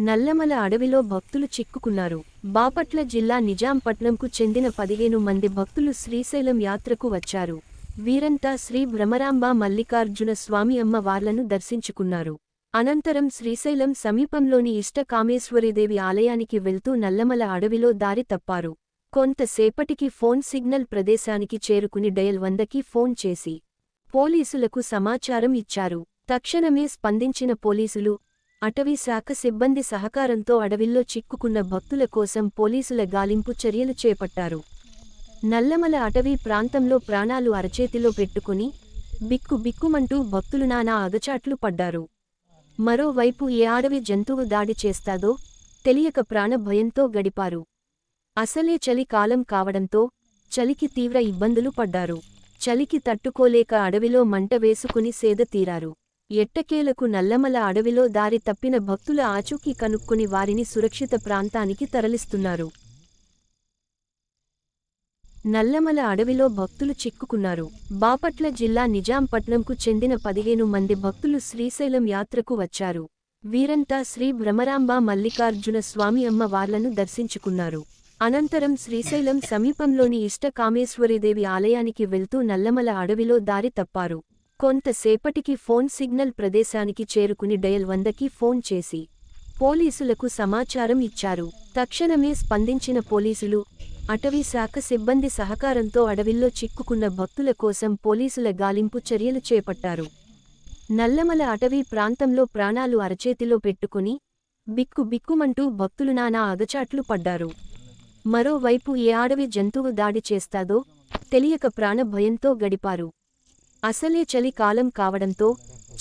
నల్లమల అడవిలో భక్తులు చిక్కుకున్నారు. బాపట్ల జిల్లా నిజాంపట్నంకు చెందిన 15 మంది భక్తులు శ్రీశైలం యాత్రకు వచ్చారు. వీరంతా శ్రీ భ్రమరాంబ మల్లికార్జున స్వామి అమ్మ వార్లను దర్శించుకున్నారు. అనంతరం శ్రీశైలం సమీపంలోని ఇష్ట కామేశ్వరీదేవి ఆలయానికి వెళ్తూ నల్లమల అడవిలో దారి తప్పారు. కొంతసేపటికి ఫోన్ సిగ్నల్ ప్రదేశానికి చేరుకుని డయల్ 100కి ఫోన్ చేసి పోలీసులకు సమాచారం ఇచ్చారు. తక్షణమే స్పందించిన పోలీసులు, అటవీ శాఖ సిబ్బంది సహకారంతో అడవిల్లో చిక్కుకున్న భక్తుల కోసం పోలీసుల గాలింపు చర్యలు చేపట్టారు. నల్లమల అటవీ ప్రాంతంలో ప్రాణాలు అరచేతిలో పెట్టుకుని బిక్కుబిక్కుమంటూ భక్తులు నానా అగచాట్లు పడ్డారు. మరోవైపు ఏ అడవి జంతువు దాడి చేస్తాదో తెలియక ప్రాణ భయంతో గడిపారు. అసలే చలి కాలం కావడంతో చలికి తీవ్ర ఇబ్బందులు పడ్డారు. చలికి తట్టుకోలేక అడవిలో మంట వేసుకుని సేద తీరారు. ఎట్టకేలకు నల్లమల అడవిలో దారి తప్పిన భక్తుల ఆచూకీ కనుక్కుని వారిని సురక్షిత ప్రాంతానికి తరలిస్తున్నారు. నల్లమల అడవిలో భక్తులు చిక్కుకున్నారు. బాపట్ల జిల్లా నిజాంపట్నంకు చెందిన 15 మంది భక్తులు శ్రీశైలం యాత్రకు వచ్చారు. వీరంతా శ్రీ భ్రమరాంబ మల్లికార్జున స్వామి అమ్మ వార్లను దర్శించుకున్నారు. అనంతరం శ్రీశైలం సమీపంలోని ఇష్ట కామేశ్వరీదేవి ఆలయానికి వెళ్తూ నల్లమల అడవిలో దారి తప్పారు. కొంతసేపటికి ఫోన్ సిగ్నల్ ప్రదేశానికి చేరుకుని డయల్ 100కి ఫోన్ చేసి పోలీసులకు సమాచారం ఇచ్చారు. తక్షణమే స్పందించిన పోలీసులు, అటవీ శాఖ సిబ్బంది సహకారంతో అడవిల్లో చిక్కుకున్న భక్తుల కోసం పోలీసుల గాలింపు చర్యలు చేపట్టారు. నల్లమల అటవీ ప్రాంతంలో ప్రాణాలు అరచేతిలో పెట్టుకుని బిక్కుబిక్కుమంటూ భక్తులు నానా అగచాట్లు పడ్డారు. మరోవైపు ఏ అడవి జంతువు దాడి చేస్తాదో తెలియక ప్రాణ భయంతో గడిపారు. అసలే చలి కాలం కావడంతో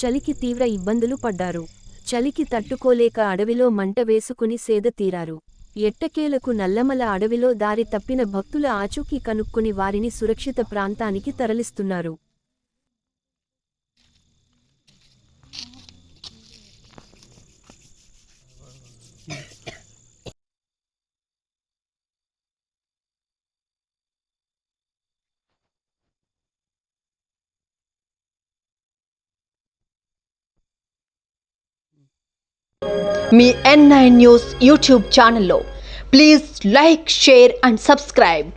చలికి తీవ్ర ఇబ్బందులు పడ్డారు. చలికి తట్టుకోలేక అడవిలో మంట వేసుకుని సేద తీరారు. ఎట్టకేలకు నల్లమల అడవిలో దారి తప్పిన భక్తుల ఆచూకీ కనుక్కుని వారిని సురక్షిత ప్రాంతానికి తరలిస్తున్నారు. మీ N9 న్యూస్ యూట్యూబ్ ఛానల్లో please like, share and subscribe.